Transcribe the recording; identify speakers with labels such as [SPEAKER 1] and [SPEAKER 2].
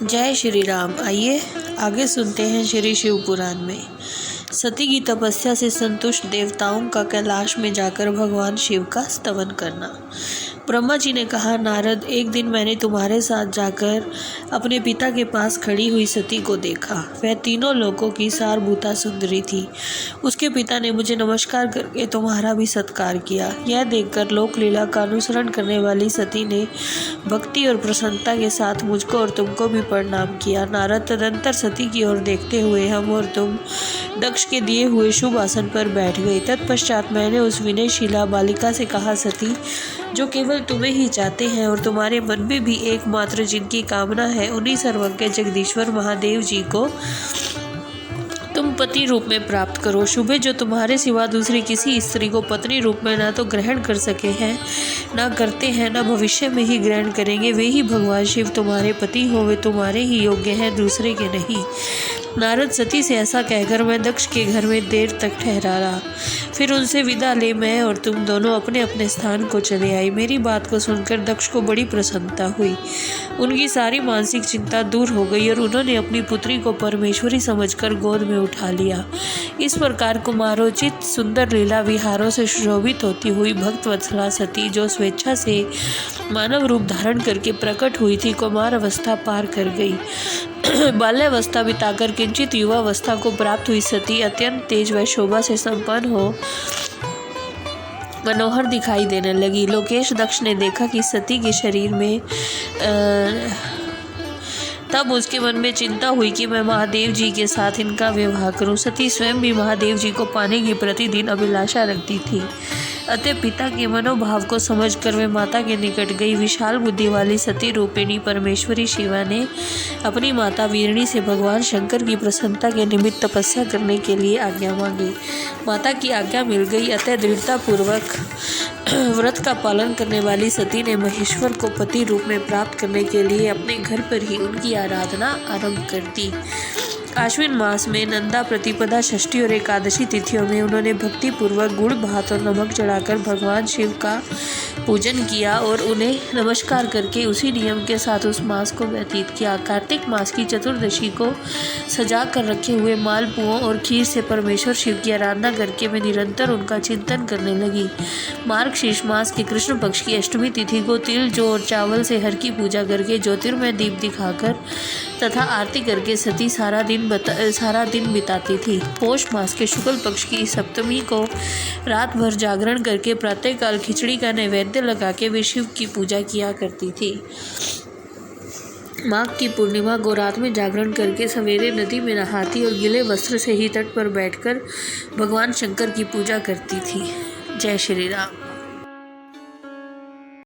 [SPEAKER 1] जय श्री राम। आइए आगे सुनते हैं श्री शिव पुराण में। सती की तपस्या से संतुष्ट देवताओं का कैलाश में जाकर भगवान शिव का स्तवन करना। ब्रह्मा जी ने कहा, नारद, एक दिन मैंने तुम्हारे साथ जाकर अपने पिता के पास खड़ी हुई सती को देखा। वह तीनों लोकों की सारभूता सुंदरी थी। उसके पिता ने मुझे नमस्कार करके तुम्हारा भी सत्कार किया। यह देखकर लोकलीला का अनुसरण करने वाली सती ने भक्ति और प्रसन्नता के साथ मुझको और तुमको भी प्रणाम किया। नारद, तदंतर सती की ओर देखते हुए हम और तुम दक्ष के दिए हुए शुभ आसन पर बैठ गए। तत्पश्चात मैंने उस विनयशीला बालिका से कहा, सती, जो केवल तुम्हें ही चाहते हैं और तुम्हारे मन में भी एकमात्र जिनकी कामना है, उन्हीं सर्वज्ञ जगदीश्वर महादेव जी को तुम पति रूप में प्राप्त करो। शुभे जो तुम्हारे सिवा दूसरी किसी स्त्री को पत्नी रूप में ना तो ग्रहण कर सके हैं, ना करते हैं, ना भविष्य में ही ग्रहण करेंगे, वे ही भगवान शिव तुम्हारे पति हो। वे तुम्हारे ही योग्य हैं, दूसरे के नहीं। नारद, सती से ऐसा कहकर मैं दक्ष के घर में देर तक ठहरा रहा। फिर उनसे विदा ले मैं और तुम दोनों अपने अपने स्थान को चले आई। मेरी बात को सुनकर दक्ष को बड़ी प्रसन्नता हुई। उनकी सारी मानसिक चिंता दूर हो गई और उन्होंने अपनी पुत्री को परमेश्वरी समझकर गोद में उठा लिया। इस प्रकार कुमारोचित सुंदर लीला विहारों से सुशोभित होती हुई भक्त वत्सला सती, जो स्वेच्छा से मानव रूप धारण करके प्रकट हुई थी, कुमार अवस्था पार कर गई। बाल्यावस्था बिताकर किंचित युवावस्था को प्राप्त हुई सती अत्यंत तेज व शोभा से संपन्न हो मनोहर दिखाई देने लगी। लोकेश दक्ष ने देखा कि सती के शरीर में तब उसके मन में चिंता हुई कि मैं महादेव जी के साथ इनका विवाह करूं। सती स्वयं भी महादेव जी को पाने की प्रतिदिन अभिलाषा रखती थी। अतः पिता के मनोभाव को समझकर वे माता के निकट गई। विशाल बुद्धि वाली सती रूपिणी परमेश्वरी शिवा ने अपनी माता वीरणी से भगवान शंकर की प्रसन्नता के निमित्त तपस्या करने के लिए आज्ञा मांगी। माता की आज्ञा मिल गई। अतः दृढ़तापूर्वक व्रत का पालन करने वाली सती ने महेश्वर को पति रूप में प्राप्त करने के लिए अपने घर पर ही उनकी आराधना आरंभ कर दी। आश्विन मास में नंदा प्रतिपदा, षष्ठी और एकादशी तिथियों में उन्होंने भक्ति पूर्वक गुड़, भात और नमक चढ़ाकर भगवान शिव का पूजन किया और उन्हें नमस्कार करके उसी नियम के साथ उस मास को व्यतीत किया। कार्तिक मास की चतुर्दशी को सजा कर रखे हुए मालपुओं और खीर से परमेश्वर शिव की आराधना करके मैं निरंतर उनका चिंतन करने लगी। मार्गशीर्ष मास के कृष्ण पक्ष की अष्टमी तिथि को तिल, जौ और चावल से हर की पूजा करके ज्योतिर्मय दीप दिखाकर तथा आरती करके सती सारा दिन बिताती थी। पौष मास के शुक्ल पक्ष की सप्तमी को रात भर जागरण करके प्रातःकाल खिचड़ी का नैवेद्य लगा के वे शिव की पूजा किया करती थी। माघ की पूर्णिमा को रात में जागरण करके सवेरे नदी में नहाती और गीले वस्त्र से ही तट पर बैठकर भगवान शंकर की पूजा करती थी। जय श्री राम।